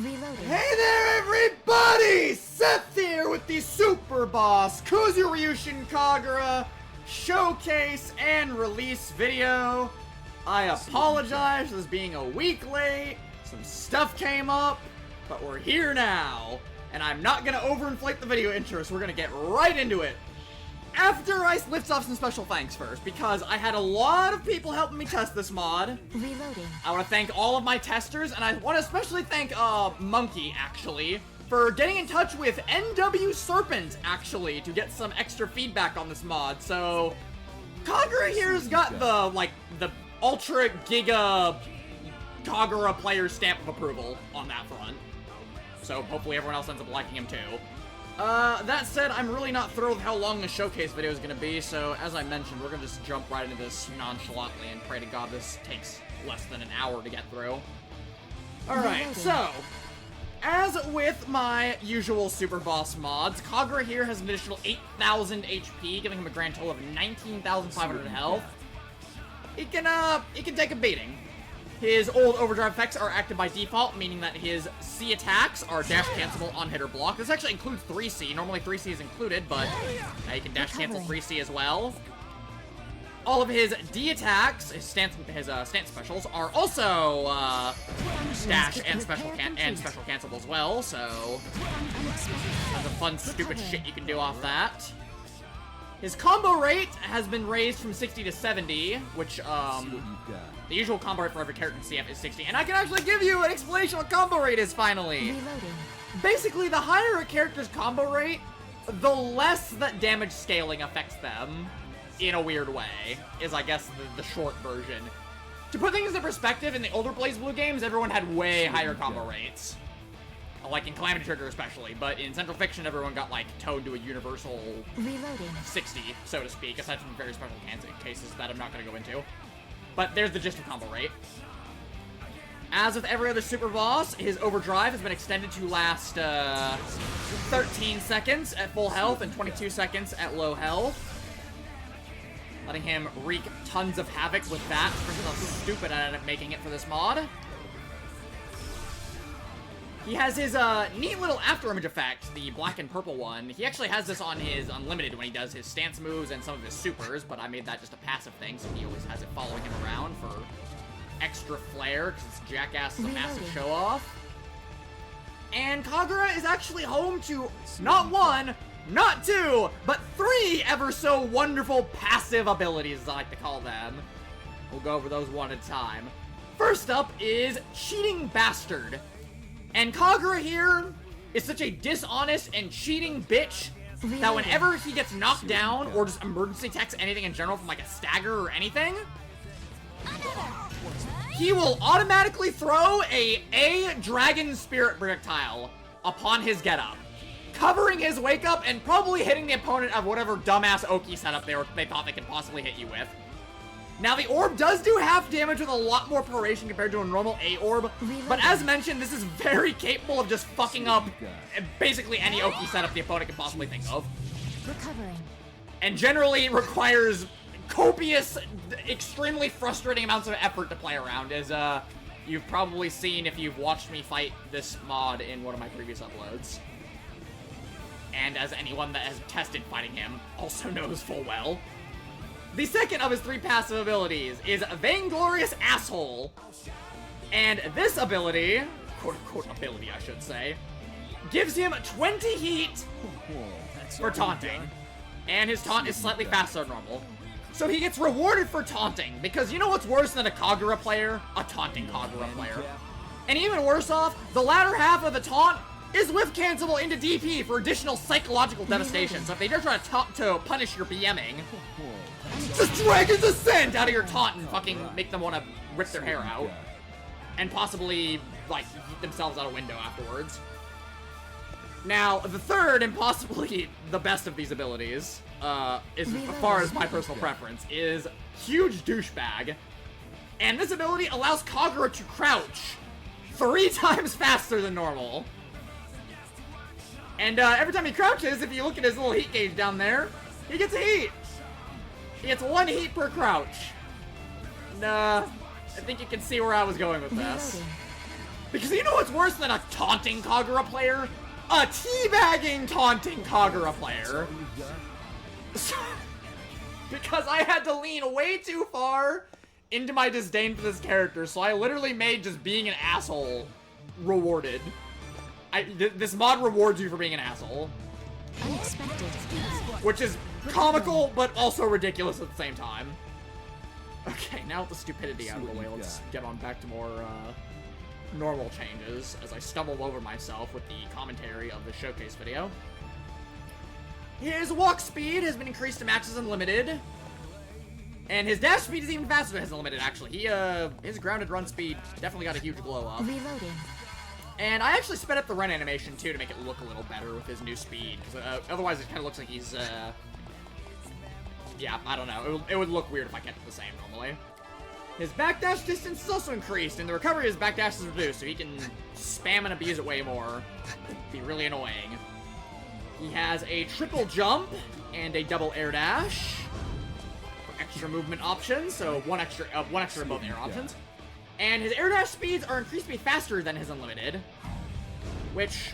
Reloading. Hey there, everybody! Seth here with the Super Boss Kuzuryushin Kagura showcase and release video. I apologize for this being a week late. Some stuff came up, but we're here now. And I'm not gonna overinflate the video intro, so we're gonna get right into it. After I lift off some special thanks first, because I had a lot of people helping me test this mod. Reloading. I want to thank all of my testers, and I want to especially thank, Monkey, actually, for getting in touch with NW Serpent, actually, to get some extra feedback on this mod. So, Kagura here's got the Ultra Giga Kagura player stamp of approval on that front. So, hopefully everyone else ends up liking him, too. That said, I'm really not thrilled with how long the showcase video is going to be, so as I mentioned, we're going to just jump right into this nonchalantly and pray to God this takes less than an hour to get through. Alright, so, as with my usual Super Boss mods, Kagura here has an additional 8,000 HP, giving him a grand total of 19,500 health. He can take a beating. His old Overdrive effects are active by default, meaning that his C attacks are dash cancelable on hit or block. This actually includes 3C. Normally 3C is included, but you can dash cancel 3C as well. All of his D attacks, his stance specials, are also dash and special cancelable as well. So that's a fun, stupid shit you can do off that. His combo rate has been raised from 60 to 70, which, the usual combo rate for every character in CF is 60, and I can actually give you an explanation of what combo rate is, finally! Reloading. Basically, the higher a character's combo rate, the less that damage scaling affects them, in a weird way, is, I guess, the short version. To put things in perspective, in the older BlazBlue games, everyone had way higher combo rates. Like in Calamity Trigger especially, but in Central Fiction everyone got like toned to a universal Reloading. 60, so to speak, aside from very special cases that I'm not going to go into. But there's the gist of combo rate. As with every other Super Boss, his Overdrive has been extended to last 13 seconds at full health and 22 seconds at low health, letting him wreak tons of havoc with that. For how stupid I ended up making it for this mod. He has his neat little afterimage effect, the black and purple one. He actually has this on his unlimited when he does his stance moves and some of his supers, but I made that just a passive thing, so he always has it following him around for extra flair, because this jackass is a massive show-off. And Kagura is actually home to not one, not two, but three ever so wonderful passive abilities, as I like to call them. We'll go over those one at a time. First up is Cheating Bastard. And Kagura here is such a dishonest and cheating bitch that whenever he gets knocked down or just emergency attacks anything in general from like a stagger or anything, he will automatically throw a dragon spirit projectile upon his getup, covering his wake up and probably hitting the opponent of whatever dumbass Oki setup they thought they could possibly hit you with. Now, the orb does do half damage with a lot more paration compared to a normal A orb, but as mentioned, this is very capable of just fucking up basically any Oki setup the opponent can possibly think of. Recovering. And generally requires copious, extremely frustrating amounts of effort to play around, as you've probably seen if you've watched me fight this mod in one of my previous uploads. And as anyone that has tested fighting him also knows full well. The second of his three passive abilities is Vainglorious Asshole. And this ability, quote-unquote ability I should say, gives him 20 heat for taunting. And his taunt is slightly faster than normal. So he gets rewarded for taunting, because you know what's worse than a Kagura player? A taunting Kagura player. And even worse off, the latter half of the taunt is whiff cancelable into DP for additional psychological devastation. So if they dare try to punish your BMing, just Dragon's Ascent out of your taunt and fucking make them want to rip their hair out. And possibly, like, eat themselves out a window afterwards. Now, the third, and possibly the best of these abilities, as far as my personal preference, is Huge Douchebag. And this ability allows Kagura to crouch 3 times faster than normal. And every time he crouches, if you look at his little heat gauge down there, he gets a heat. He gets 1 heat per crouch. And, I think you can see where I was going with this. Because you know what's worse than a taunting Kagura player? A teabagging taunting Kagura player. Because I had to lean way too far into my disdain for this character, so I literally made just being an asshole rewarded. This mod rewards you for being an asshole. Unexpected. Which is comical, but also ridiculous at the same time. Okay, now with the stupidity out of the way, let's get on back to more, normal changes as I stumble over myself with the commentary of the showcase video. His walk speed has been increased to max as unlimited. And his dash speed is even faster than his unlimited, actually. His grounded run speed definitely got a huge glow up. Reloading. And I actually sped up the run animation, too, to make it look a little better with his new speed. Because otherwise it kind of looks like he's, yeah, I don't know. It would look weird if I kept it the same normally. His backdash distance is also increased, and the recovery of his backdash is reduced, so he can spam and abuse it way more. Be really annoying. He has a triple jump and a double air dash for extra movement options, so one extra of both air options. And his air dash speeds are increased to be faster than his unlimited, which,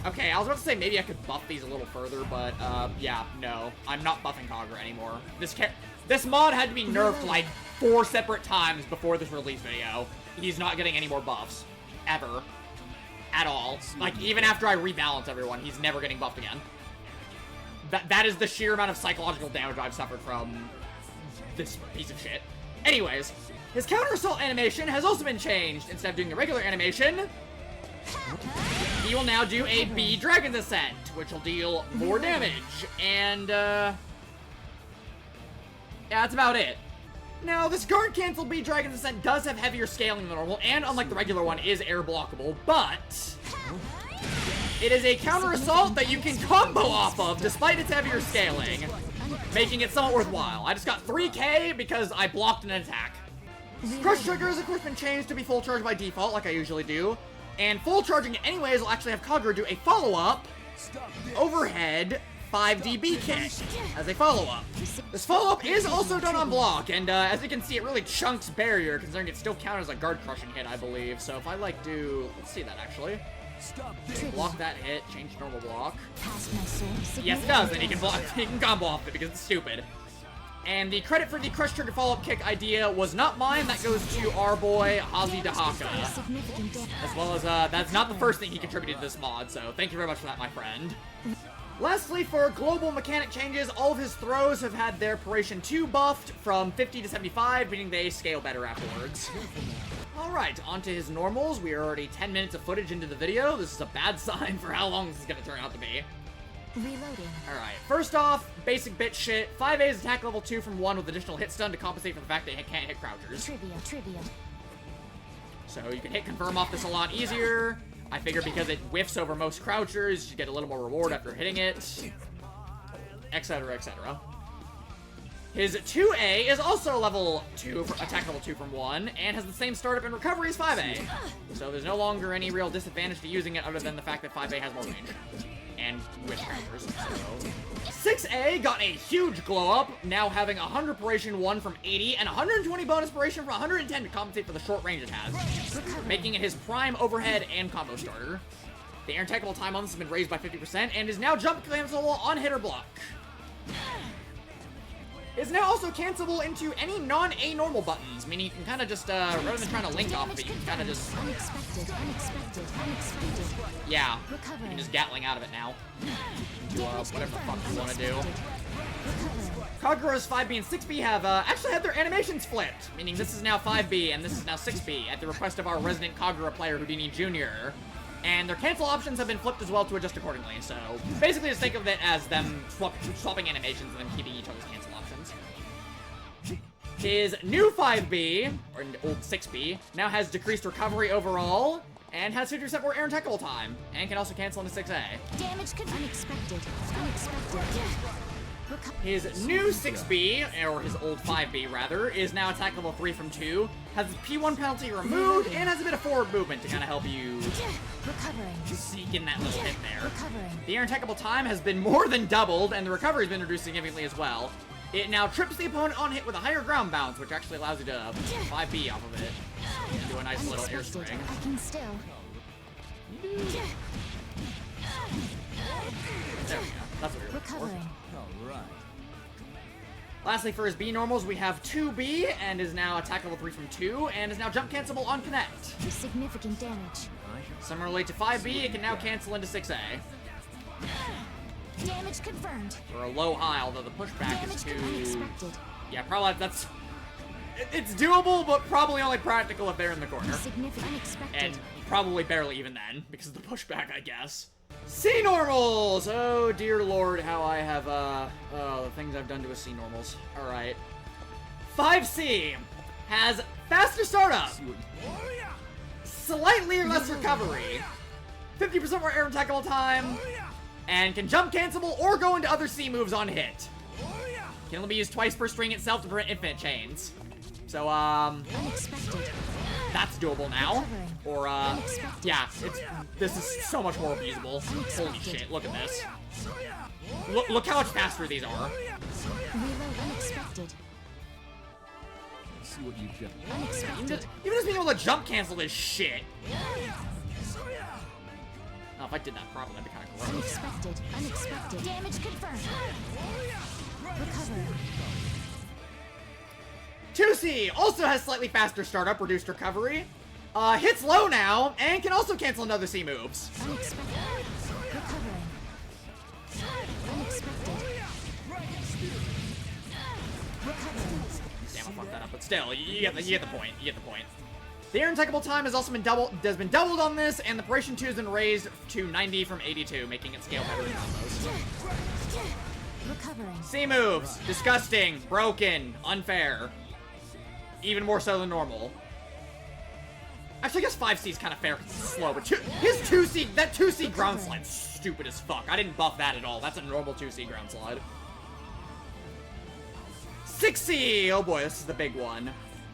okay, I was about to say maybe I could buff these a little further, but yeah, no, I'm not buffing Kagura anymore. This mod had to be nerfed like 4 separate times before this release video. He's not getting any more buffs, ever. At all. Like, even after I rebalance everyone, he's never getting buffed again. That is the sheer amount of psychological damage I've suffered from this piece of shit. Anyways, his counter assault animation has also been changed. Instead of doing the regular animation, he will now do a B Dragon's Ascent, which will deal more damage. And, yeah, that's about it. Now, this guard cancel B Dragon's Ascent does have heavier scaling than normal, and unlike the regular one, is air blockable, but it is a counter assault that you can combo off of despite its heavier scaling, making it somewhat worthwhile. I just got 3k because I blocked an attack. Crush Trigger has of course been changed to be full charge by default, like I usually do, and full charging it anyways will actually have Kagura do a follow-up overhead 5dB kick as a follow-up. This follow-up is also done on block, and as you can see, it really chunks barrier, considering it still counts as a guard-crushing hit, I believe. So if I, like, do... Let's see that, actually. Block that hit, change to normal block. Yes, it does, and he can block, he can combo off it because it's stupid. And the credit for the Crush Trigger follow-up kick idea was not mine, that goes to our boy, Hazzy Dahaka. As well as, that's not the first thing he contributed to this mod, so thank you very much for that, my friend. Lastly, for global mechanic changes, all of his throws have had their Paration 2 buffed from 50 to 75, meaning they scale better afterwards. Alright, on to his normals. We are already 10 minutes of footage into the video. This is a bad sign for how long this is going to turn out to be. Reloading. Alright, first off, basic bit shit. 5A is attack level 2 from 1 with additional hit stun to compensate for the fact that he can't hit crouchers. Trivia. So you can hit confirm off this a lot easier. I figure because it whiffs over most crouchers, you get a little more reward after hitting it, etc., etc. His 2A is also level 2, attack level 2 from 1, and has the same startup and recovery as 5A. So there's no longer any real disadvantage to using it other than the fact that 5A has more range. And with crouchers, so... 6A got a huge glow up, now having 100 Paration 1 from 80, and 120 bonus Paration from 110 to compensate for the short range it has, making it his prime overhead and combo starter. The air attackable time on this has been raised by 50%, and is now jump cancelable on hit or block. It's now also cancelable into any non-A normal buttons, meaning you can kind of just, rather than trying to link off of it, you can kind of just... Unexpected. Yeah, you can just Gatling out of it now. Do, whatever the fuck you want to do. Kagura's 5B and 6B have, actually had their animations flipped, meaning this is now 5B and this is now 6B, at the request of our resident Kagura player, Houdini Jr. And their cancel options have been flipped as well to adjust accordingly, so basically just think of it as them swapping animations and then keeping each other's cancel options. His new 5B, or old 6B, now has decreased recovery overall, and has 50% more air attackable time, and can also cancel into 6A. Damage unexpected. His new 6B, or his old 5B rather, is now attack level 3 from 2, has his P1 penalty removed, and has a bit of forward movement to kind of help you sneak in that little hit there. The air attackable time has been more than doubled, and the recovery has been reduced significantly as well. It now trips the opponent on hit with a higher ground bounce, which actually allows you to 5B off of it. Do a nice little air string. I can still. There we go. That's what we were looking for. Recovering. Lastly, for his B normals, we have 2B, and is now attack level 3 from 2, and is now jump cancelable on connect. Significant damage. Similarly to 5B, it can now cancel into 6A. Damage confirmed. For a low high, although the pushback is too... Unexpected. Yeah, probably that's... It's doable, but probably only practical if they're in the corner. Significant unexpected. And probably barely even then, because of the pushback, I guess. C normals! Oh, dear lord, how I have, the things I've done to his C normals. Alright. 5C has faster startup, slightly less recovery, 50% more air attackable time, and can jump cancelable or go into other C moves on hit. Can only be used twice per string itself to prevent infinite chains. So, Unexpected. that's doable now. Or, yeah, this is so much more abusable. Holy shit, look at this. Look how much faster these are. Reload unexpected. See what you get. Unexpected. Even just being able to jump cancel this shit. Oh, if I did that properly, that'd be kind of gross. Unexpected. Unexpected. Damage confirmed. Recovering. 2C also has slightly faster startup, reduced recovery. Hits low now, and can also cancel another C moves. Unexpected. Recovering. Unexpected. Recovering. Damn, I fucked that up, but still, you get the point. You get the point. The air attackable time has also been doubled on this, and the Operation 2 has been raised to 90 from 82, making it scale better in combos. Recovering. C moves, disgusting, broken, unfair. Even more so than normal. Actually, I guess 5C is kind of fair because it's slow, but his 2C, that 2C ground slide's stupid as fuck. I didn't buff that at all. That's a normal 2C ground slide. 6C! Oh boy, this is the big one.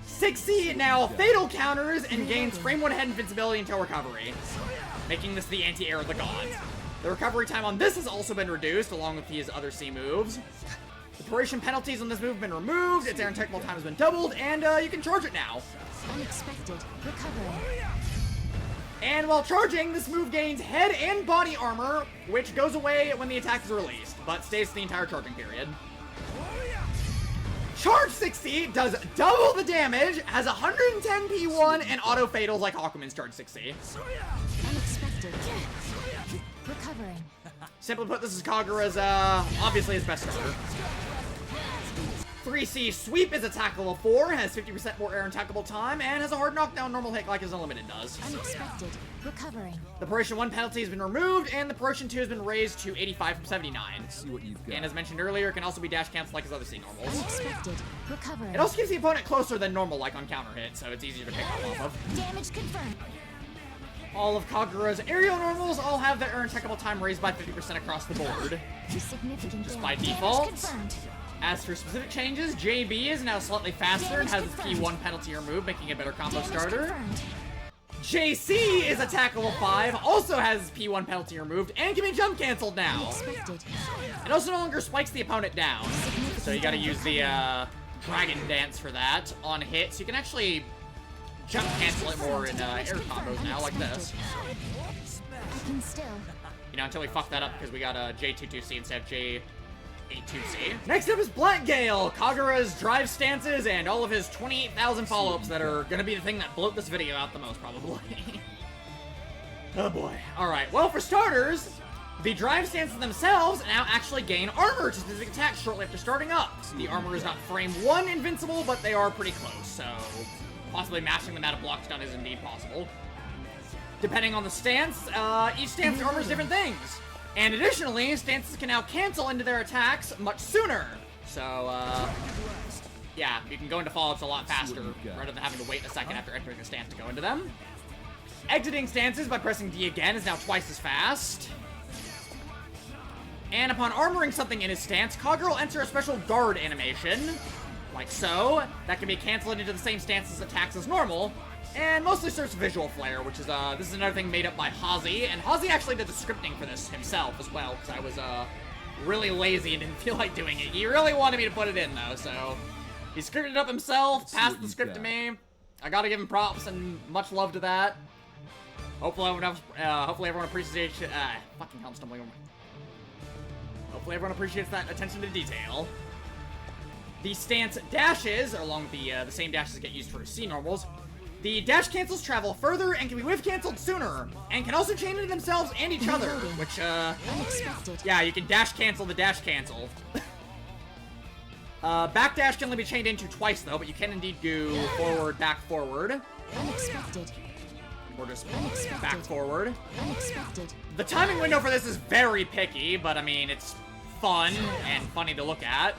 6C now fatal counters and gains frame 1 head invincibility until recovery, making this the anti-air of the gods. The recovery time on this has also been reduced, along with his other C moves. The duration penalties on this move have been removed, its air and technical time has been doubled, and you can charge it now. Unexpected. Recovering. And while charging, this move gains head and body armor, which goes away when the attack is released, but stays the entire charging period. Charge 6C does double the damage, has 110 P1, and auto fatals like Hakumen's Charge 6C. Unexpected. Recovering. Simply put, this is Kagura's, obviously his best starter. 3C Sweep is attack level 4, has 50% more air and attackable time, and has a hard knockdown normal hit like his Unlimited does. Unexpected. Recovering. The Proration 1 penalty has been removed, and the Proration 2 has been raised to 85 from 79. See what you've got. And as mentioned earlier, it can also be dash cancelled like his other C normals. Unexpected. Recovering. It also keeps the opponent closer than normal, like on counter hit, so it's easier to pick up off of. Damage confirmed. All of Kagura's aerial normals all have their air and attackable time raised by 50% across the board. Significant Just damage. by default. Damage confirmed. As for specific changes, JB is now slightly faster and has its P1 penalty removed, making it a better combo Damage starter. confirmed. JC is attack level 5, also has its P1 penalty removed, and can be jump cancelled now. Unexpected. It also no longer spikes the opponent down, so you gotta use the Dragon Dance for that on hit, so you can actually jump cancel it more in air combos now, like this. I can still. You know, until we fuck that up because we got a J22C instead of J82C. Next up is Black Gale, Kagura's drive stances, and all of his 28,000 follow-ups that are gonna be the thing that bloat this video out the most, probably. Oh boy. Alright, well, for starters, the drive stances themselves now actually gain armor to specific attacks shortly after starting up. The armor is not frame 1 invincible, but they are pretty close, so possibly mashing them out of block stun is indeed possible. Depending on the stance, each stance armors different things. And additionally, stances can now cancel into their attacks much sooner. So, yeah, you can go into follow-ups a lot faster rather than having to wait a second after entering a stance to go into them. Exiting stances by pressing D again is now twice as fast. And upon armoring something in his stance, Kagura will enter a special guard animation, like so, that can be canceled into the same stance as attacks as normal, and mostly serves visual flair, which is, this is another thing made up by Hazzy, and Hazzy actually did the scripting for this himself as well, because I was, really lazy and didn't feel like doing it. He really wanted me to put it in, though, so he scripted it up himself, passed the script to me. I gotta give him props and much love to that. Hopefully everyone appreciates fucking hell, I'm stumbling over. Hopefully everyone appreciates that attention to detail. The stance dashes, along with the same dashes that get used for C normals. The dash cancels travel further and can be whiff canceled sooner, and can also chain into themselves and each other, which, yeah, you can dash cancel the dash cancel. Backdash can only be chained into twice, though, but you can indeed do forward, back, forward. Unexpected. Or just back, forward. Unexpected. The timing window for this is very picky, but, I mean, it's fun and funny to look at.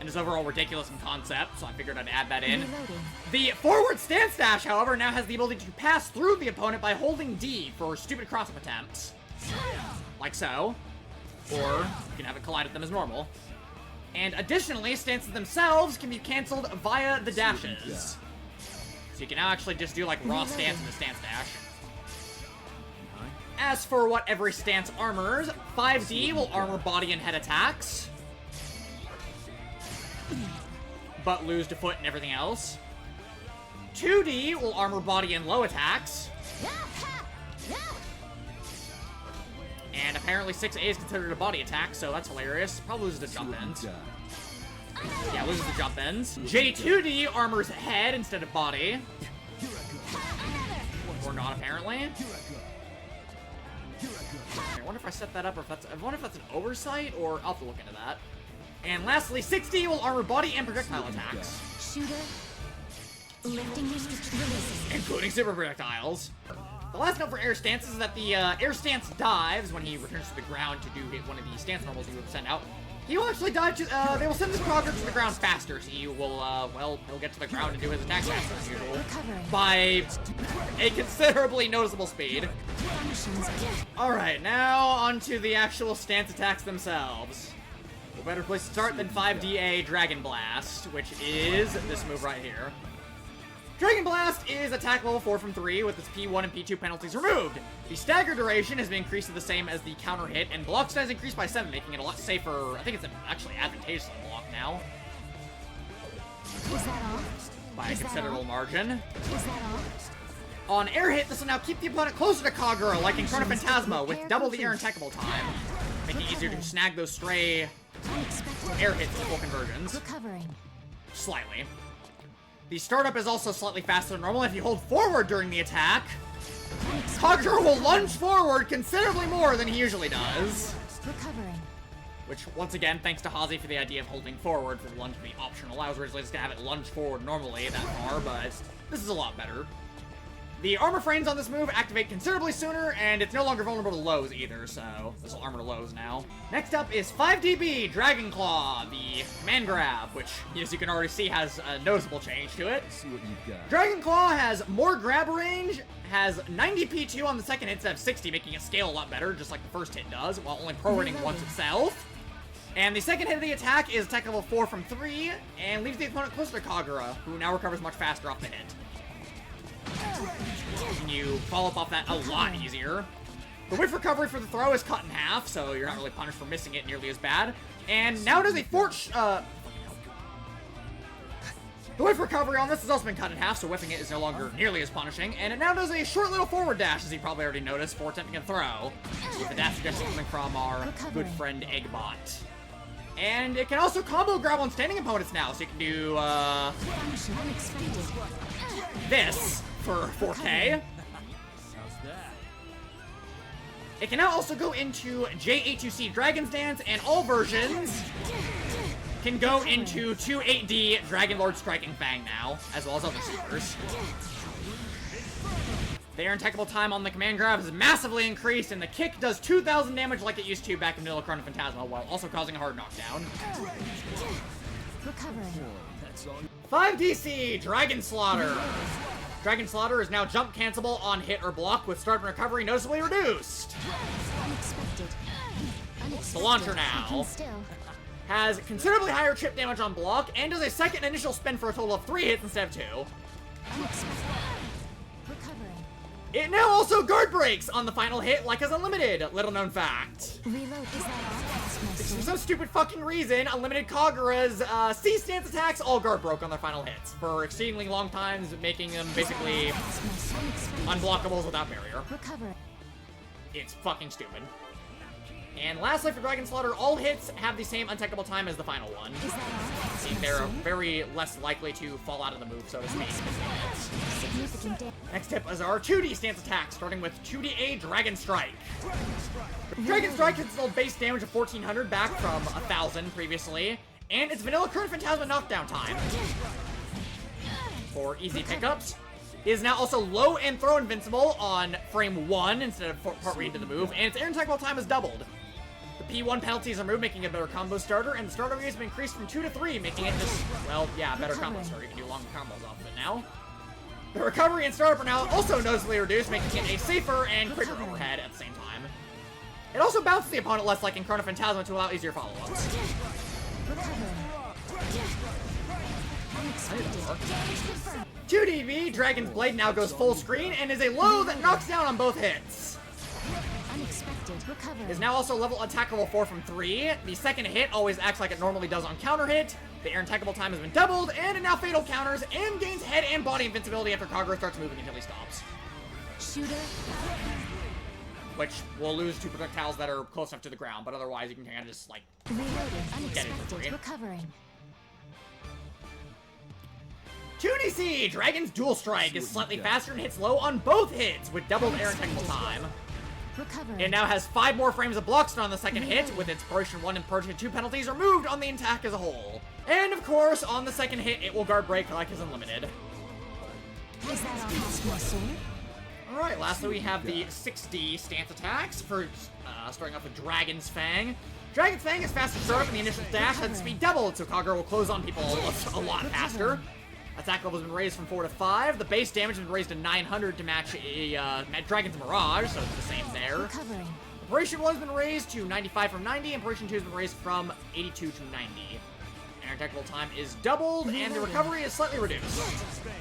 And is overall ridiculous in concept, so I figured I'd add that in. Reloading. The forward stance dash, however, now has the ability to pass through the opponent by holding D for stupid cross-up attempts. Like so. Or you can have it collide with them as normal. And additionally, stances themselves can be cancelled via the dashes. So you can now actually just do like raw stance in the stance dash. As for what every stance armors, 5D will armor body and head attacks, but lose to foot and everything else. 2D will armor body and low attacks. And apparently 6A is considered a body attack, so that's hilarious. Probably loses to jump ends. Yeah, loses to jump ends. J2D armors head instead of body. Or not, apparently. I wonder if I set that up, or if that's... I wonder if that's an oversight, or I'll have to look into that. And lastly, 6D will armor body and projectile attacks. Shooter. Lifting releases. Including super projectiles. The last note for air stance is that the air stance dives when he returns to the ground to do one of the stance normals he would send out. He will actually dive to, they will send this progress to the ground faster, so he will, well, he'll get to the ground and do his attacks faster than usual. Recovering. By a considerably noticeable speed. Alright, now onto the actual stance attacks themselves. No better place to start than 5DA Dragon Blast, which is this move right here. Dragon Blast is attack level 4 from 3 with its P1 and P2 penalties removed. The stagger duration has been increased to the same as the counter hit, and block size increased by 7, making it a lot safer. I think it's actually advantageous to block now. Is that all? By a considerable margin. Is that all? On air hit, this will now keep the opponent closer to Kagura, like in Chrono Phantasma, with double the air attackable time, making it easier to snag those stray air hits in full conversions. Recovering. Slightly. The startup is also slightly faster than normal. If you hold forward during the attack, Kagura will lunge forward considerably more than he usually does. Recovering. Which, once again, thanks to Hazzy for the idea of holding forward for the lunge to be optional. I was originally just gonna have it lunge forward normally that far, but this is a lot better. The armor frames on this move activate considerably sooner, and it's no longer vulnerable to lows either, so this will armor lows now. Next up is 5DB Dragon Claw, the command grab, which, as you can already see, has a noticeable change to it. See what you've got. Dragon Claw has more grab range, has 90 P2 on the second hit instead of 60, making it scale a lot better, just like the first hit does, while only prorating once itself. And the second hit of the attack is attack level 4 from 3, and leaves the opponent closer to Kagura, who now recovers much faster off the hit. And you follow up off that a lot easier. The whiff recovery for the throw is cut in half, so you're not really punished for missing it nearly as bad. And now does a the whiff recovery on this has also been cut in half, so whiffing it is no longer nearly as punishing. And it now does a short little forward dash, as you probably already noticed, for attempting a throw. With the dash suggestion coming from our good friend Eggbot. And it can also combo grab on standing opponents now, so you can do, this for 4K. It can now also go into J82C Dragon's Dance, and all versions can go into 28D Dragon Lord Striking Fang now, as well as other supers. The air attackable time on the command grab is massively increased, and the kick does 2,000 damage like it used to back in Middle Chrono Phantasma, while also causing a hard knockdown. Recovering. 5DC Dragon Slaughter. Dragon Slaughter is now jump cancelable on hit or block, with start and recovery noticeably reduced. Unexpected. The launcher now has considerably higher chip damage on block, and does a second initial spin for a total of 3 hits instead of 2. Unexpected. Recovering. It now also guard breaks on the final hit, like as Unlimited. Little known fact. Reload. Is that all? For some stupid fucking reason, Unlimited Kagura's C stance attacks all guard broke on their final hits for exceedingly long times, making them basically unblockables without barrier. Recover. It's fucking stupid. And lastly, for Dragon Slaughter, all hits have the same untechable time as the final one. Is that all? Meaning they're very less likely to fall out of the move, so to speak. Significant damage. Next tip is our 2D stance attack, starting with 2DA Dragon Strike. Dragon Strike has installed base damage of 1400 back from 1000 previously, and its vanilla current Phantasma knockdown time for easy pickups is now also low and throw invincible on frame 1 instead of part read into the move, and its air attack time is doubled. The P1 penalties are removed, making it a better combo starter, and the starter rate has been increased from 2 to 3, making it just, well, yeah, a better combo starter. You can do longer combos off of it now. The recovery and startup are now also noticeably reduced, making it a safer and quicker overhead at the same time. It also bounces the opponent less like in Chrono Phantasma to allow easier follow-ups. 2DV, Dragon's Blade now goes full screen and is a low that knocks down on both hits. Unexpected. Recover. Is now also level attackable 4 from 3. The second hit always acts like it normally does on counter hit. The air attackable time has been doubled, and it now fatal counters and gains head and body invincibility after Kagura starts moving until he stops. Shooter. Which will lose 2 projectiles that are close enough to the ground, but otherwise you can kind of just, like, Reloading. get it for free. Unexpected. Recovering. 2DC, Dragon's Dual Strike is slightly faster and hits low on both hits with doubled air attackable time. Recovering. It now has 5 more frames of block stun on the second hit, with its Potion 1 and Potion 2 penalties removed on the attack as a whole. And of course, on the second hit, it will guard break like his Unlimited. Is that all? Sword? Alright, lastly we have the 6D stance attacks for starting off with Dragon's Fang. Dragon's Fang is faster start up, and the initial dash has speed doubled, so Kagura will close on people a lot faster. Attack level has been raised from 4 to 5. The base damage has been raised to 900 to match a Dragon's Mirage, so it's the same there. Recovering. Operation 1 has been raised to 95 from 90, and Operation 2 has been raised from 82 to 90. Air attackable time is doubled, and the recovery is slightly reduced.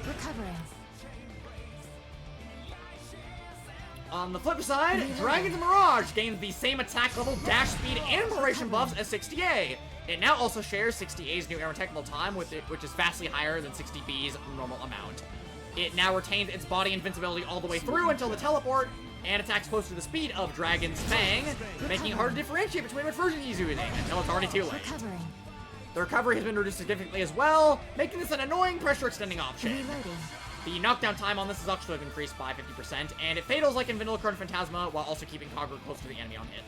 Recovering. On the flip side, Dragon's Mirage gains the same attack level, dash speed, and duration buffs as 60A. It now also shares 60A's new air attackable time with it, which is vastly higher than 60B's normal amount. It now retains its body invincibility all the way through until the teleport, and attacks close to the speed of Dragon's Fang, making it hard to differentiate between which version he's using until it's already too late. Recovering. The recovery has been reduced significantly as well, making this an annoying pressure extending option. Reloading. The knockdown time on this is actually increased by 50%, and it fatals like in Vanilla Chrono Phantasma while also keeping Kagura close to the enemy on hit.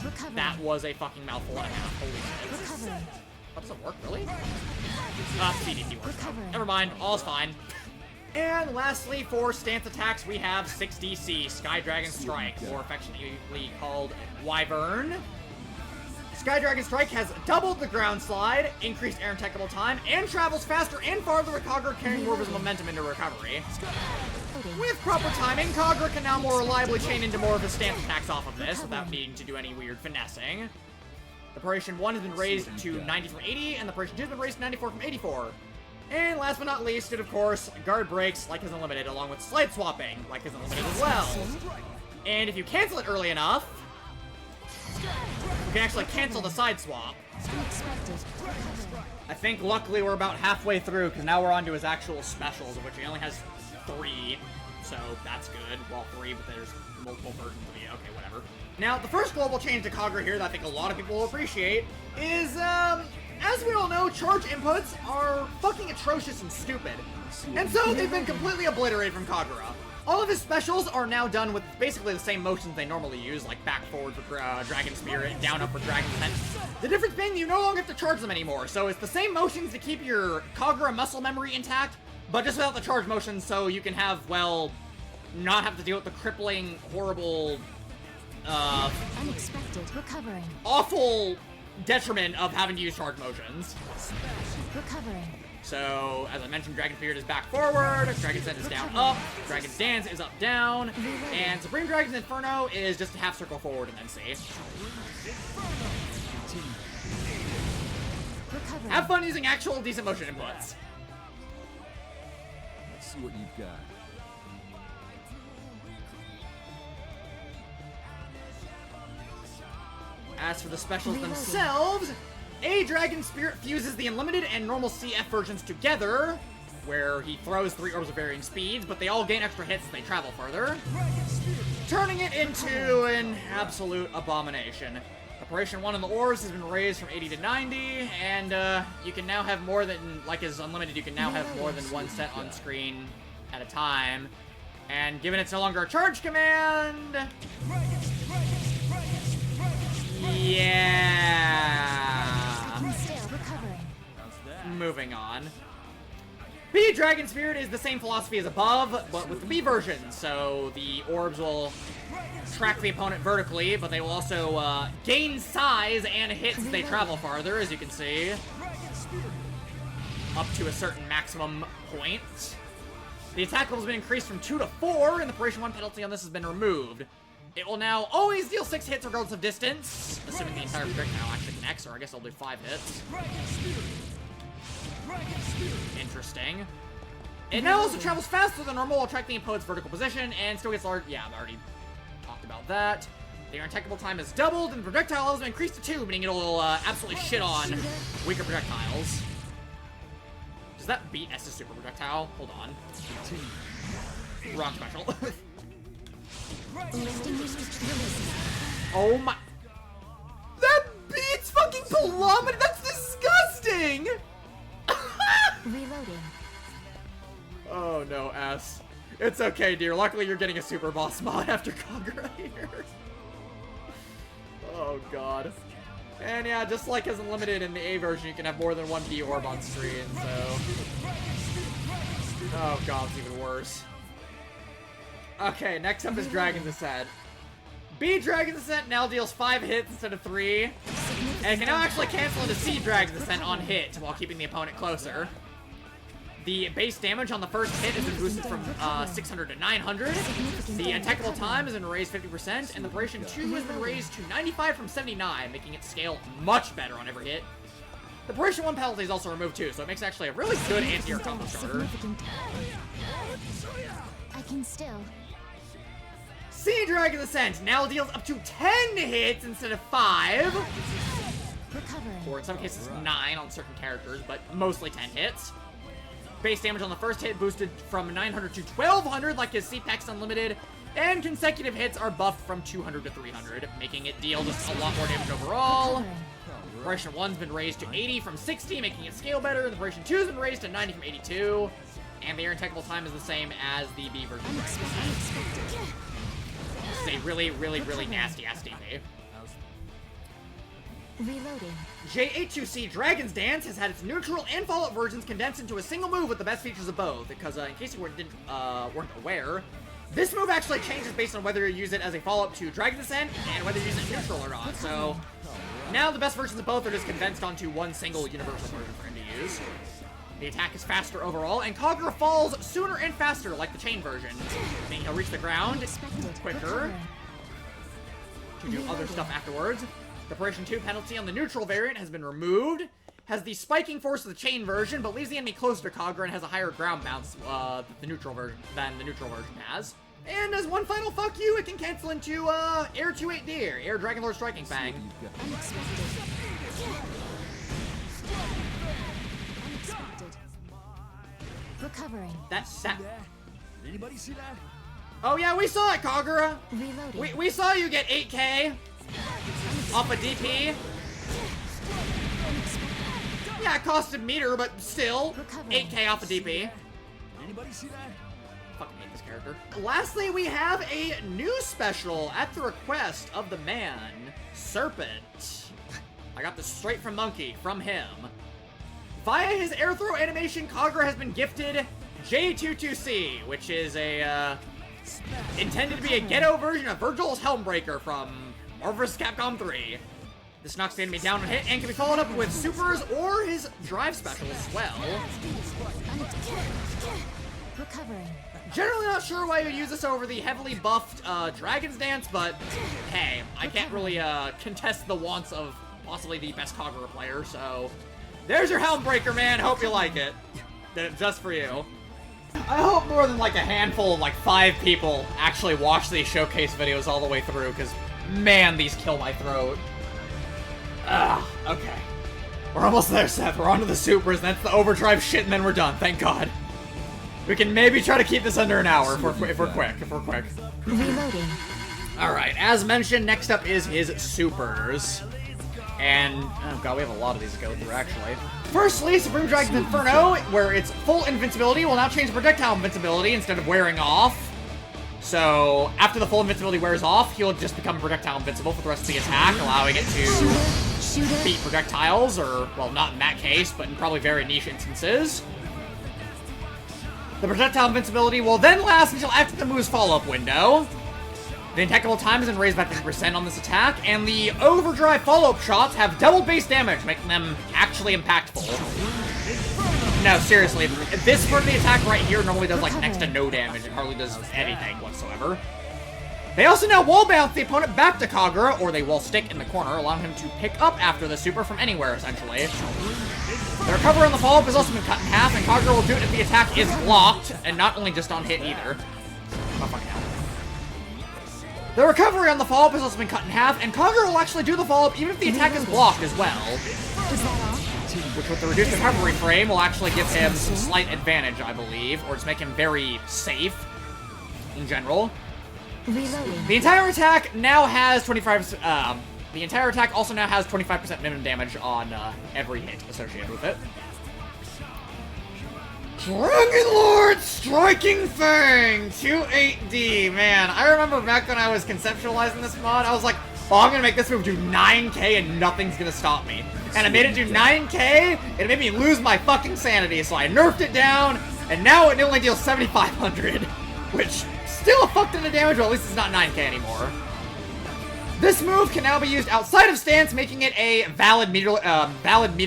Recovering. That was a fucking mouthful and a half. Holy shit. Recovering. That doesn't work, really? CDT works. Recovering. Never mind, all's fine. And lastly, for stance attacks, we have 6DC, Sky Dragon Strike, more affectionately called Wyvern. Sky Dragon Strike has doubled the ground slide, increased air attackable time, and travels faster and farther with Kagura carrying more of his momentum into recovery. With proper timing, Kagura can now more reliably chain into more of his stance attacks off of this without needing to do any weird finessing. The Operation 1 has been raised to 90 from 80, and the Operation 2 has been raised to 94 from 84. And last but not least, it of course, guard breaks like his Unlimited, along with slide swapping like his Unlimited as well. And if you cancel it early enough, you can actually cancel the side swap. I think luckily we're about halfway through, because now we're on to his actual specials, of which he only has 3, so that's good. Well, 3, but there's multiple versions of it. Okay, whatever. Now, the first global change to Kagura here that I think a lot of people will appreciate is, as we all know, charge inputs are fucking atrocious and stupid. And so they've been completely obliterated from Kagura. All of his specials are now done with basically the same motions they normally use, like back forward for Dragon Spirit and down up for Dragon Tent. The difference being you no longer have to charge them anymore, so it's the same motions to keep your Kagura muscle memory intact, but just without the charge motions, so you can have, well, not have to deal with the crippling, horrible, Unexpected. Recovering. awful detriment of having to use charge motions. Recovering. So, as I mentioned, Dragon Spirit is back forward, Dragon Tent is down up, Dragon's Dance is up down, and Supreme Dragon's Inferno is just a half circle forward and then C. Recovering. Have fun using actual decent motion inputs. Let's see what you've got. As for the specials themselves, a Dragon Spirit fuses the Unlimited and normal CF versions together, where he throws 3 orbs of varying speeds, but they all gain extra hits as they travel further, turning it into an absolute abomination. Operation 1 on the orbs has been raised from 80 to 90, and you can now have more than, like his Unlimited, you can now have more than 1 set on screen at a time. And given it's no longer a charge command... Yeah. Moving on. B Dragon Spirit is the same philosophy as above, but with the B version. So the orbs will track the opponent vertically, but they will also gain size and hits as they travel farther, as you can see. Up to a certain maximum point. The attack level has been increased from 2 to 4, and the Operation 1 penalty on this has been removed. It will now always deal 6 hits regardless of distance, assuming the entire projectile actually connects, or I guess I'll do 5 hits. Interesting. It now also travels faster than normal while tracking the opponent's vertical position, and still gets large. Yeah, I've already talked about that. The unattackable time is doubled, and the projectile level has been increased to 2, meaning it'll absolutely shit on weaker projectiles. Does that beat S's super projectile? Hold on. Wrong special. Oh my... That beats fucking kilometer. That's disgusting. Reloading. Oh no, S. It's okay, dear. Luckily, you're getting a super boss mod after Kagura here. Oh god. And yeah, just like as Unlimited in the A version, you can have more than 1 B orb on screen, so... Oh god, it's even worse. Okay, next up is Dragon's Ascent. B Dragon's Ascent now deals 5 hits instead of 3. And it can now actually cancel into C Dragon's Ascent on hit while keeping the opponent closer. The base damage on the first hit has been boosted from 600 to 900. The attackable time has been raised 50%, and the Operation 2 has been raised to 95 from 79, making it scale much better on every hit. The Operation 1 penalty is also removed too, so it makes actually a really good anti-air combo starter. I can still. C Dragon's Ascent now deals up to 10 hits instead of 5. Recovering. Or in some cases 9 on certain characters, but mostly 10 hits. Base damage on the first hit boosted from 900 to 1200 like his CPEX Unlimited, and consecutive hits are buffed from 200 to 300, making it deal just a lot more damage overall. Operation 1's been raised to 80 from 60, making it scale better, and Operation 2's been raised to 90 from 82, and the air attackable time is the same as the B version. This is a really, really, really nasty ass DP. Reloading. J82C Dragon's Dance has had its neutral and follow-up versions condensed into a single move with the best features of both, because in case you weren't aware, this move actually changes based on whether you use it as a follow-up to Dragon's Ascent and whether you use it neutral or not, so now the best versions of both are just condensed onto one single universal version for him to use. The attack is faster overall, and Kagura falls sooner and faster like the chain version, meaning he'll reach the ground quicker to do other stuff afterwards. The Operation 2 penalty on the neutral variant has been removed, has the spiking force of the chain version, but leaves the enemy closer to Kagura and has a higher ground bounce than the neutral version has. And as one final fuck you, it can cancel into Air 28D, or Air Dragon Lord Striking Fang. Unexpected. Recovering. That. Anybody see that? Oh yeah, we saw it, Kagura. Reloading. We saw you get 8K off a DP. Yeah, it costed meter, but still 8K off a DP. Anybody see that? Fucking hate this character. Lastly, we have a new special at the request of the man, Serpent. I got this straight from Monkey, from him. Via his air throw animation, Kagura has been gifted J22C, which is a, intended to be a ghetto version of Virgil's Helmbreaker from Marvel vs. Capcom 3. This knocks the enemy down on hit and can be followed up with supers or his drive special as well. Recovering. Generally not sure why you would use this over the heavily buffed Dragon's Dance, but hey, I can't really contest the wants of possibly the best Kagura player, so there's your Helmbreaker, man. Hope you like it. Did it just for you. I hope more than like a handful of like 5 people actually watch these showcase videos all the way through, because man, these kill my throat. Okay. We're almost there, Seth. We're on to the supers, and that's the overdrive shit, and then we're done. Thank God. We can maybe try to keep this under an hour if we're quick. Reloading. Alright, as mentioned, next up is his supers. And, oh god, we have a lot of these to go through, actually. Firstly, Supreme Dragon's Inferno, where its full invincibility will now change projectile invincibility instead of wearing off. So, after the full invincibility wears off, he'll just become projectile invincible for the rest of the attack, allowing it to beat projectiles, or, well, not in that case, but in probably very niche instances. The projectile invincibility will then last until after the move's follow-up window. The attackable time is then raised by 50% on this attack, and the overdrive follow-up shots have double base damage, making them actually impactful. No, seriously, this part of the attack right here normally does like next to no damage. It hardly does anything whatsoever. They also now wall bounce the opponent back to Kagura, or they wall stick in the corner, allowing him to pick up after the super from anywhere, essentially. The recovery on the follow-up has also been cut in half, and Kagura will do it if the attack is blocked, and not only just on hit either. Oh, fucking hell. The recovery on the follow-up has also been cut in half, and Kagura will actually do the follow-up even if the attack is blocked as well. Is that all? Which, with the reduced recovery frame, will actually give him some slight advantage, I believe, or just make him very safe in general. Reloading. The entire attack now has 25%, the entire attack also now has 25% minimum damage on every hit associated with it. Dragon Lord Striking Fang 28D. Man, I remember back when I was conceptualizing this mod, I was like, oh, I'm gonna make this move do 9k and nothing's gonna stop me. And I made it do 9k, and it made me lose my fucking sanity, so I nerfed it down, and now it only deals 7,500, which still a fuck ton of damage, but at least it's not 9k anymore. This move can now be used outside of stance, making it a valid meter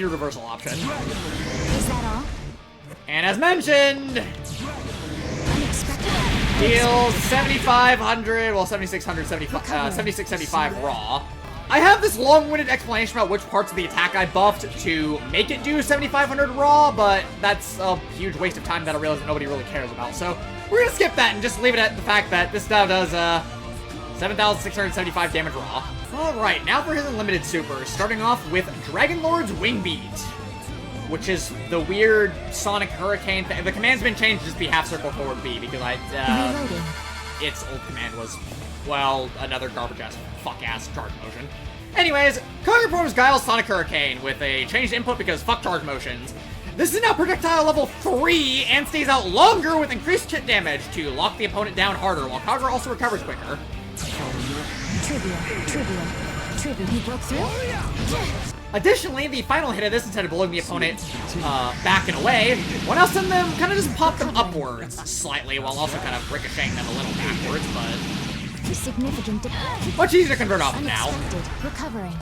reversal option. Is that all? And as mentioned, deals 7,500, well 7,600, 7,675 raw. I have this long-winded explanation about which parts of the attack I buffed to make it do 7,500 raw, but that's a huge waste of time that I realize that nobody really cares about. So we're gonna skip that and just leave it at the fact that this now does 7,675 damage raw. Alright, now for his unlimited supers, starting off with Dragon Lord's Wing Beat, which is the weird Sonic Hurricane thing. The command's been changed to just be half circle forward B, because its old command was, well, another garbage-ass, fuck-ass charge motion. Anyways, Kagura performs Guile's Sonic Hurricane with a changed input because fuck charge motions. This is now projectile level 3 and stays out longer with increased hit damage to lock the opponent down harder, while Kagura also recovers quicker. Trivia. He broke through? Additionally, the final hit of this, instead of blowing the opponent back and away, will now send them, kind of just pop them upwards slightly, while also kind of ricocheting them a little backwards, but Significant much easier to convert off of now. unexpected. Recovering.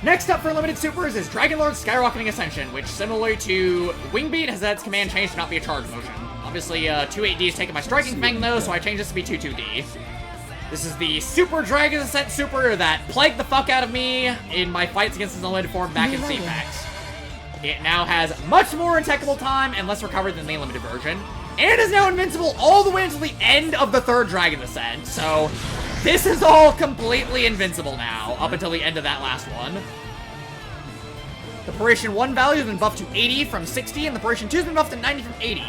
Next up for limited supers is Dragon Lord's Skyrocketing Ascension, which, similarly to Wing Beat, has had its command changed to not be a charge motion. Obviously, 2-8D is taking my Striking Fang though, so I changed this to be 2-2D. This is the Super Dragon Ascent Super that plagued the fuck out of me in my fights against his unlimited form back in CPAX. It now has much more attackable time and less recovery than the limited version, and is now invincible all the way until the end of the third Dragon Ascent, so this is all completely invincible now, up until the end of that last one. The Paration 1 value has been buffed to 80 from 60, and the Paration 2 has been buffed to 90 from 80,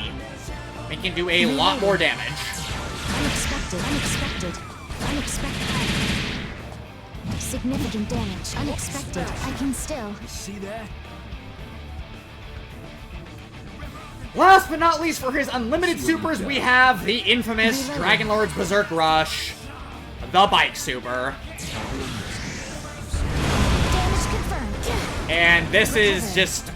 making it do a lot more damage. Unexpected. Significant damage. Unexpected. I can still. See that? Last but not least, for his unlimited supers, we have the infamous Dragon Lord's Berserk Rush, the Bike Super. Damage confirmed. And this is just,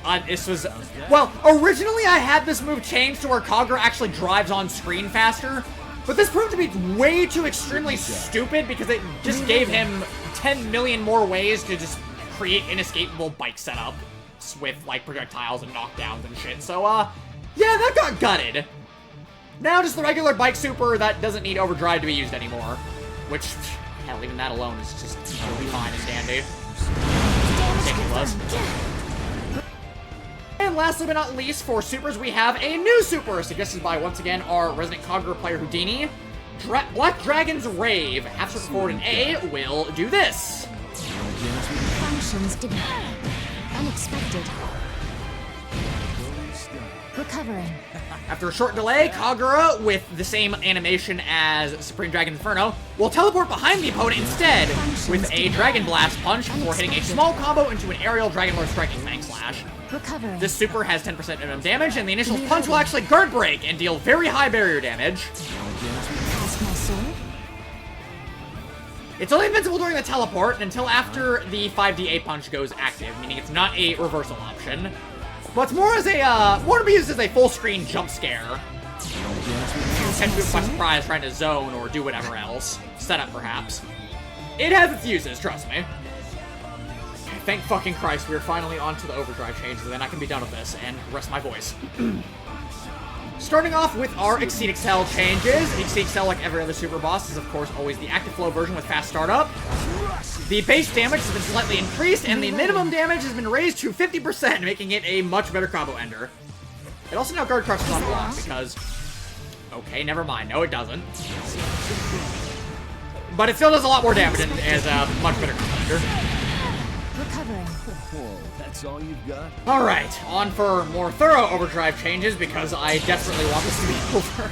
well, originally I had this move changed to where Kagura actually drives on screen faster, but this proved to be way too extremely stupid because it just gave him 10 million more ways to just create inescapable bike setups with, like, projectiles and knockdowns and shit. So, yeah, that got gutted. Now just the regular Bike Super that doesn't need Overdrive to be used anymore. Which, hell, even that alone is just totally fine and dandy. Ridiculous. And lastly but not least, for supers, we have a new super, suggested by, once again, our resident Kagura player Houdini. Black Dragon's Rave, half circle forward in A, will do this. Functions unexpected. Recovering. After a short delay, Kagura, with the same animation as Supreme Dragon Inferno, will teleport behind the opponent instead with a Dragon Blast punch before hitting a small combo into an aerial Dragon Lord striking Fang Slash. Recovering. This super has 10% minimum damage, and the initial punch will actually guard break and deal very high barrier damage. Cast my sword. It's only invincible during the teleport until after the 5D8 punch goes active, meaning it's not a reversal option. But it's more as a, more to be used as a full screen jump scare. You tend to be by surprise trying to zone or do whatever else. Set up, perhaps. It has its uses, trust me. Thank fucking Christ, we're finally onto the overdrive changes, and then I can be done with this and rest my voice. Starting off with our XCell changes. XCell, like every other super boss, is of course always the active flow version with fast startup. The base damage has been slightly increased, and the minimum damage has been raised to 50%, making it a much better combo ender. It also now guard crushes on block, because... Okay, never mind. No, it doesn't. But it still does a lot more damage and is a much better combo ender. Recovering. Whoa, that's all you've got? Alright, on for more thorough overdrive changes, because I desperately want this to be over.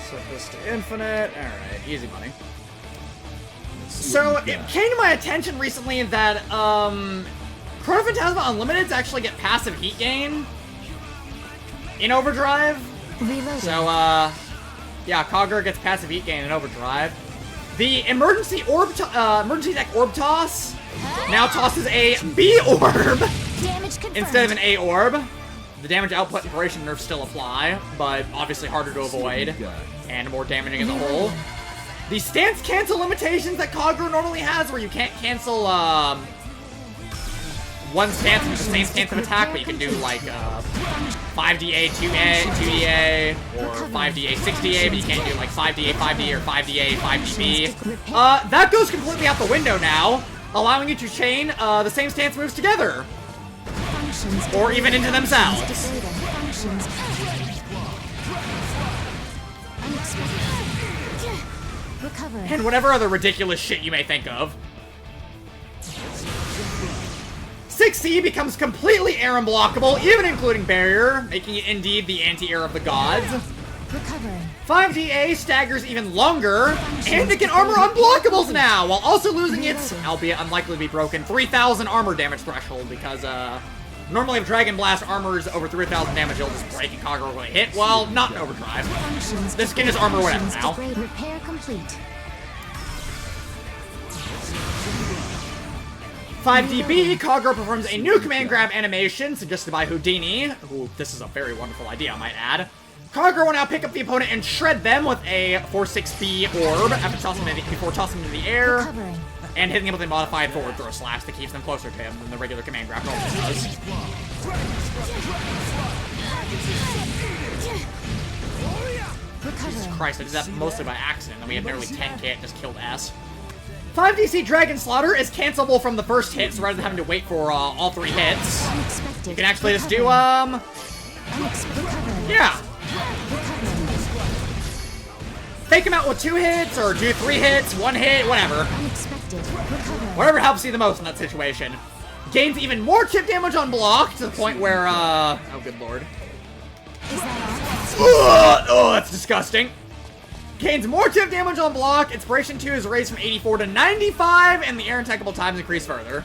Set this to infinite. Alright, easy money. So, it came to my attention recently that, Chrono Phantasma Unlimiteds actually get passive heat gain in Overdrive. Reloading. So, yeah, Kagura gets passive heat gain in Overdrive. The emergency deck orb toss now tosses a B orb Damage confirmed. instead of an A orb. The damage output and duration nerfs still apply, but obviously harder to avoid and more damaging as a whole. The stance cancel limitations that Kagura normally has, where you can't cancel one stance with the same stance of attack, but you can do like 5DA, 2DA, or 5DA, 6DA, but you can't do like 5DA, 5D, or 5DA, 5DB. That goes completely out the window now, allowing you to chain the same stance moves together, or even into themselves. Functions. Unexpected. Recovering. And whatever other ridiculous shit you may think of. 6C becomes completely air unblockable, even including barrier, making it indeed the anti-air of the gods. Recovering. 5DA staggers even longer, and it can armor unblockables now, while also losing its, albeit unlikely to be broken, 3,000 armor damage threshold, because, normally if Dragon Blast armors over 3,000 damage, it'll just break and Kagura will hit, well, not in Overdrive. This skin is armor whatever now. Repair complete. 5DB, Kagura performs a new command grab animation suggested by Houdini, who, this is a very wonderful idea, I might add. Kagura will now pick up the opponent and shred them with a 4-6B orb before tossing them into the air, Recovering. and hitting them with a modified forward throw slash that keeps them closer to him than the regular command grab normally does. Jesus Christ, I did that mostly by accident, and we had nearly 10k and just killed S. 5DC Dragon Slaughter is cancelable from the first hit, so rather than having to wait for all 3 hits, Unexpected. you can actually just do, yeah. Fake him out with 2 hits, or do 3 hits, 1 hit, whatever. Unexpected. Recovering. Whatever helps you the most in that situation. Gains even more chip damage on block, to the point where, oh good lord. Is that all? Oh, that's disgusting. Gains more chip damage on block, Inspiration 2 is raised from 84 to 95, and the air attackable times increase further.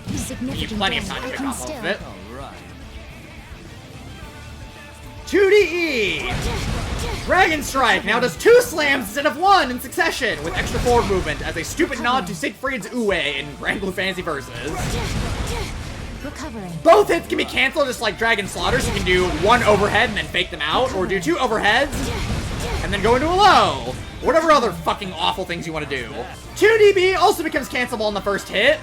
You have plenty of time to pick off most of it. 2DE! Dragon Strike now does 2 slams instead of 1 in succession, with extra forward movement as a stupid nod to Siegfried's Uwe in Grand Blue Fantasy Versus. Recovering. Both hits can be canceled just like Dragon Slaughter, so you can do 1 overhead and then fake them out, or do 2 overheads and then go into a low. Whatever other fucking awful things you want to do. 2DB also becomes cancelable on the first hit.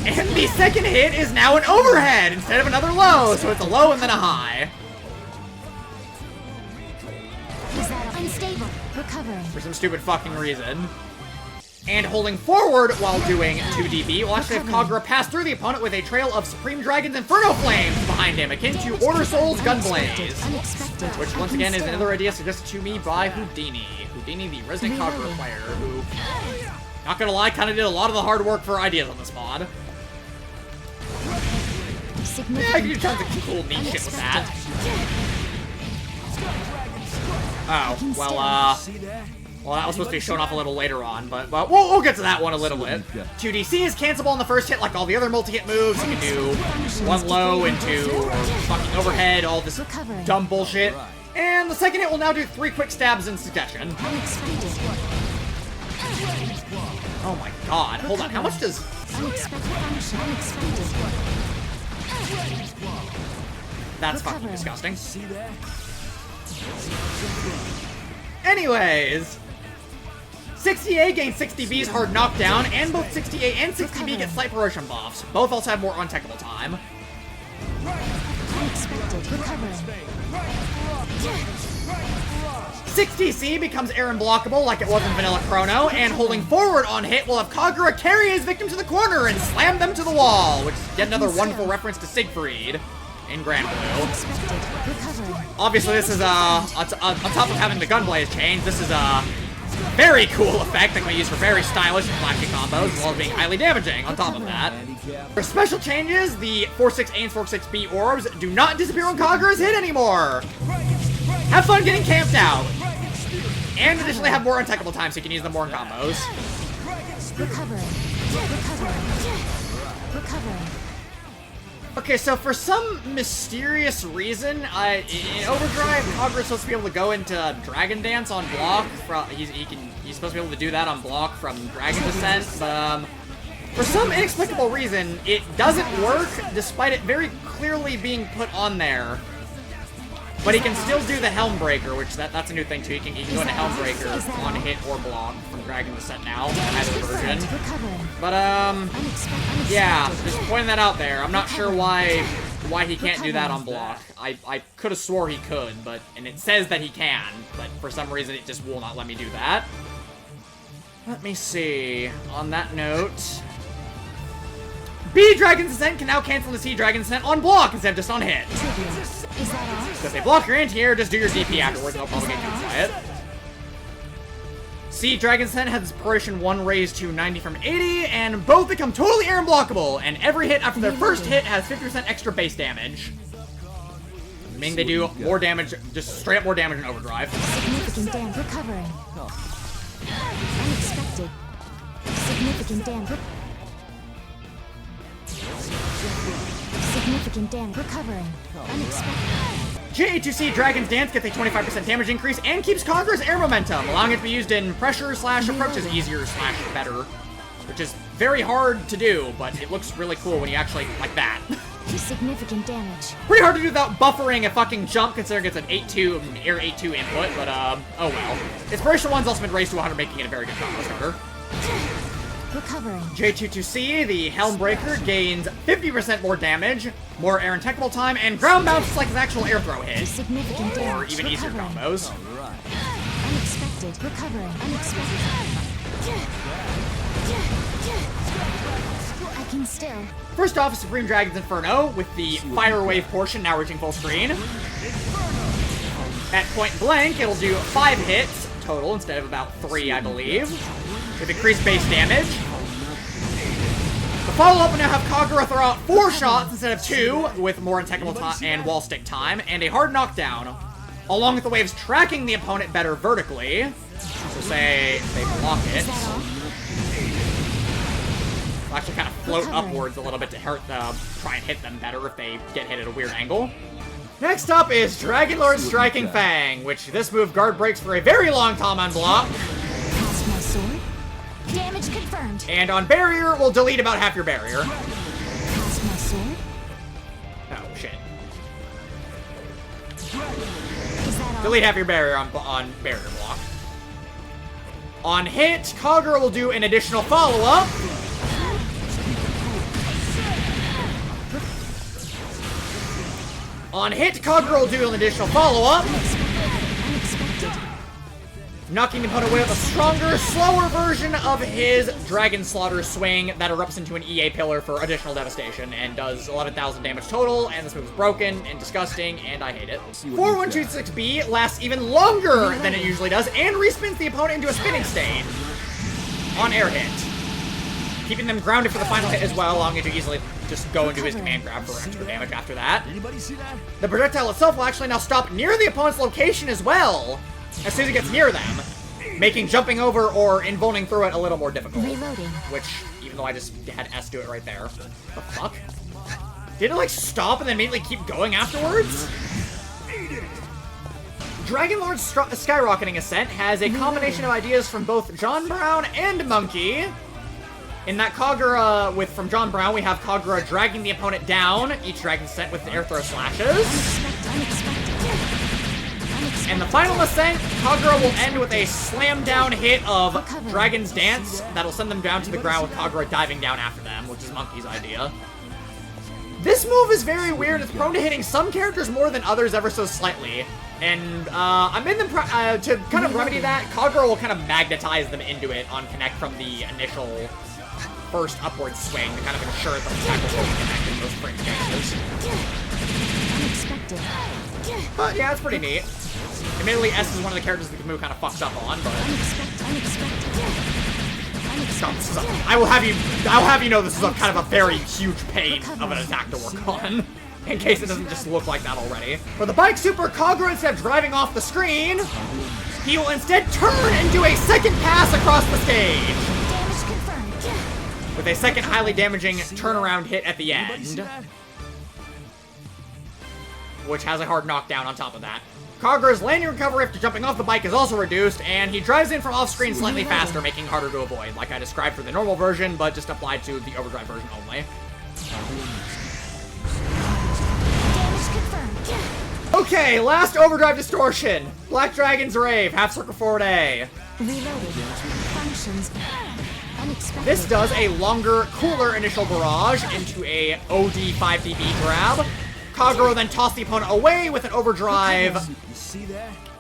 And the second hit is now an overhead instead of another low, so it's a low and then a high. Is that unstable? Recovering. For some stupid fucking reason. And holding forward while doing 2DB will actually have Kagura pass through the opponent with a trail of Supreme Dragon's Inferno Flames behind him, akin to Order Soul's Gunblaze. Unexpected. Which, once again, is another idea suggested to me by Houdini. Houdini, the resident Kagura player, who Not gonna lie, kind of did a lot of the hard work for ideas on this mod. Yeah, I can do tons of cool, neat shit with that. Oh, well, that was supposed to be shown off a little later on, but we'll get to that one a little bit. 2DC is cancelable on the first hit, like all the other multi-hit moves. You can do one low into fucking overhead, all this dumb bullshit. And the second hit will now do 3 quick stabs in succession. Oh my god, hold on, how much does... That's fucking disgusting. Anyways, 60A gains 60B's hard knockdown, and both 60A and 60B get slight corrosion buffs. Both also have more untechable time. 60C becomes air unblockable like it was in Vanilla Chrono, and holding forward on hit will have Kagura carry his victim to the corner and slam them to the wall, which is yet another wonderful reference to Siegfried in Grand Blue. Obviously, this is, on top of having the Gunblaze change, this is a very cool effect that can be used for very stylish and flashy combos, as well as being highly damaging on top of that. For special changes, the 4-6A and 4-6B orbs do not disappear when Kagura is hit anymore. Have fun getting camped out. And additionally have more untechable time, so you can use them more in combos. Okay, so for some mysterious reason, in Overdrive, Kagura's supposed to be able to go into Dragon Dance on block. He's supposed to be able to do that on block from Dragon Descent, but for some inexplicable reason, it doesn't work, despite it very clearly being put on there. But he can still do the Helmbreaker, which that's a new thing too. He can go into Helmbreaker on hit or block from Dragon Descent now, either version. But yeah, just pointing that out there. I'm not sure why he can't do that on block. I could have swore he could, and it says that he can, but for some reason it just will not let me do that. Let me see. On that note, B Dragon's Descent can now cancel the C Dragon's Descent on block instead of just on hit. So if they block your anti-air, just do your DP afterwards, and they'll probably get killed by it. C Dragon's Descent has Proration 1 raised to 90 from 80, and both become totally air unblockable, and every hit after their first hit has 50% extra base damage. Meaning they do more damage, just straight up more damage in Overdrive. Significant damage recovering. Unexpected. Significant damage. Significant damage recovering. Unexpected. JA2C Dragon's Dance gets a 25% damage increase and keeps Kagura's air momentum, allowing it to be used in pressure/approaches easier/better, which is very hard to do, but it looks really cool when you actually, like that. Significant damage. Pretty hard to do without buffering a fucking jump, considering it's an 8-2, air 8-2 input, but oh well. Inspiration 1's also been raised to 100, making it a very good combo starter. Recovering. J22C, the Helmbreaker, gains 50% more damage, more air and technical time, and ground bounces like an actual air throw hit. Significant damage. Or even easier combos. Unexpected. Recovering. Unexpected. I can still. First off, Supreme Dragon's Inferno, with the Fire Wave portion now reaching full screen. At point blank, it'll do 5 hits total instead of about 3, I believe, with increased base damage. The follow-up will now have Kagura throw out 4 shots instead of 2, with more untechnical time and wall stick time, and a hard knockdown, along with the waves tracking the opponent better vertically. So say they block it. They'll actually kind of float upwards a little bit to try and hit them better if they get hit at a weird angle. Next up is Dragon Lord Striking Fang, which this move guard breaks for a very long time on block. Cast my sword. Damage confirmed. And on barrier, will delete about half your barrier. Cast my sword. Oh, shit. Is that all? Delete half your barrier on barrier block. On hit, Kagura will do an additional follow-up. On hit, Kagura will do an additional follow-up, knocking the opponent away with a stronger, slower version of his Dragon Slaughter swing that erupts into an EA pillar for additional devastation and does 11,000 damage total, and this move is broken and disgusting, and I hate it. 4126B lasts even longer than it usually does and respins the opponent into a spinning stain. on-air hit. Keeping them grounded for the final hit as well, allowing you to easily just go into his command grab for extra damage after that. Anybody see that? The projectile itself will actually now stop near the opponent's location as well, as soon as it gets near them, making jumping over or invulning through it a little more difficult. Reloading. Which, even though I just had S do it right there. The fuck? Did it, like, stop and then immediately keep going afterwards? Dragon Lord's skyrocketing ascent has a combination of ideas from both John Brown and Monkey. In that Kagura, from John Brown, we have Kagura dragging the opponent down, each dragon ascent with the air throw slashes. And the final ascent, Kagura will end with a slam down hit of Dragon's Dance that'll send them down to the ground with Kagura diving down after them, which is Monkey's idea. This move is very weird. It's prone to hitting some characters more than others ever so slightly. And I'm in the to kind of remedy that, Kagura will kind of magnetize them into it on connect from the initial first upward swing to kind of ensure that the attack will fully connect in those fringe cases. Unexpected. But yeah, it's pretty neat. Admittedly, S is one of the characters that the move kind of fucks up on, but I'll have you know this is kind of a very huge pain of an attack to work on. In case it doesn't just look like that already. For the Bike Super, Kagura, instead of driving off the screen, he will instead turn and do a second pass across the stage. With a second highly damaging turnaround hit at the end. Which has a hard knockdown on top of that. Kagura's landing recovery after jumping off the bike is also reduced, and he drives in from off-screen slightly faster, making it harder to avoid, like I described for the normal version, but just applied to the Overdrive version only. Okay, last Overdrive Distortion. Black Dragon's Rave, half circle forward A. This does a longer, cooler initial barrage into a OD 5dB grab. Kagura then toss the opponent away with an Overdrive.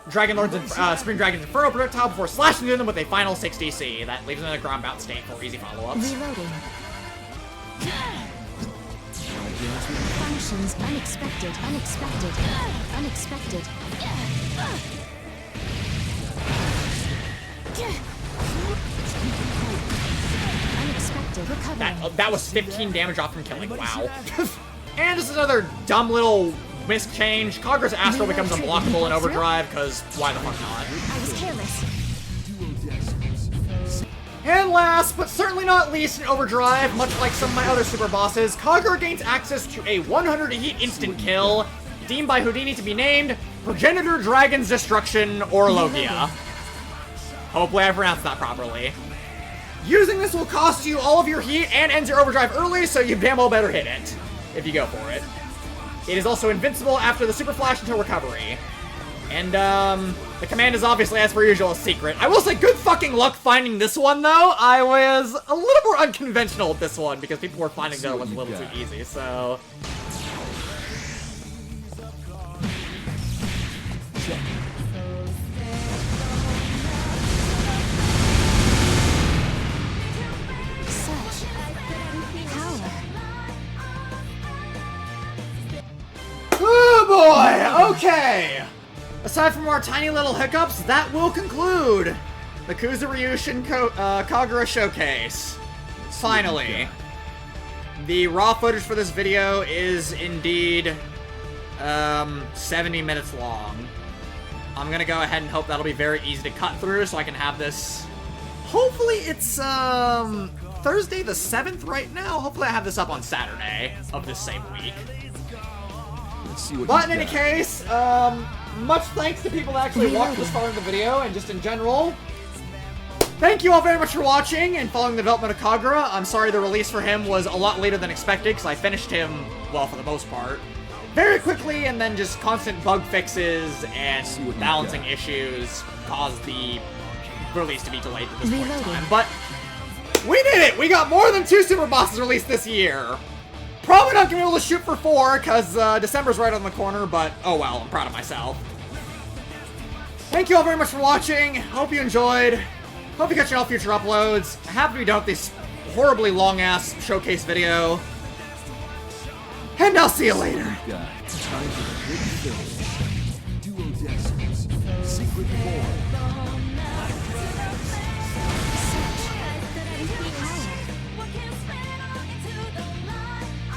Dragon Lord's Spring Dragon's Inferno projectile before slashing into them with a final 6DC. That leaves them in a ground bound state for easy follow-ups. Reloading. Functions unexpected. Unexpected recovery. That was 15 damage off from killing. Wow. And this is another dumb little mischange. Kagura's Astral becomes unblockable in Overdrive, because why the fuck not? I was careless. And last, but certainly not least in Overdrive, much like some of my other super bosses, Kagura gains access to a 100 heat instant kill, deemed by Houdini to be named Progenitor Dragon's Destruction or Logia. Hopefully I pronounced that properly. Using this will cost you all of your heat and ends your Overdrive early, so you damn well better hit it, if you go for it. It is also invincible after the Super Flash until recovery. And, the command is obviously, as per usual, a secret. I will say, good fucking luck finding this one, though. I was a little more unconventional with this one, because people were finding the other ones a little too easy, so... Oh boy! Okay! Aside from our tiny little hiccups, that will conclude the Kuzuryushin Kagura showcase. Finally. The raw footage for this video is indeed 70 minutes long. I'm gonna go ahead and hope that'll be very easy to cut through so I can have this... Hopefully it's Thursday the 7th right now. Hopefully I have this up on Saturday of this same week. But in any case, much thanks to people that actually watched this far in the video, and just in general. Thank you all very much for watching and following the development of Kagura. I'm sorry the release for him was a lot later than expected, because I finished him, well, for the most part, very quickly, and then just constant bug fixes and balancing issues caused the release to be delayed at this point in time. But we did it! We got more than 2 super bosses released this year. Probably not gonna be able to shoot for 4, because December's right on the corner, but oh well, I'm proud of myself. Thank you all very much for watching. Hope you enjoyed. Hope you catch all future uploads. Happy to be done with this horribly long-ass showcase video. And I'll see you later. Secret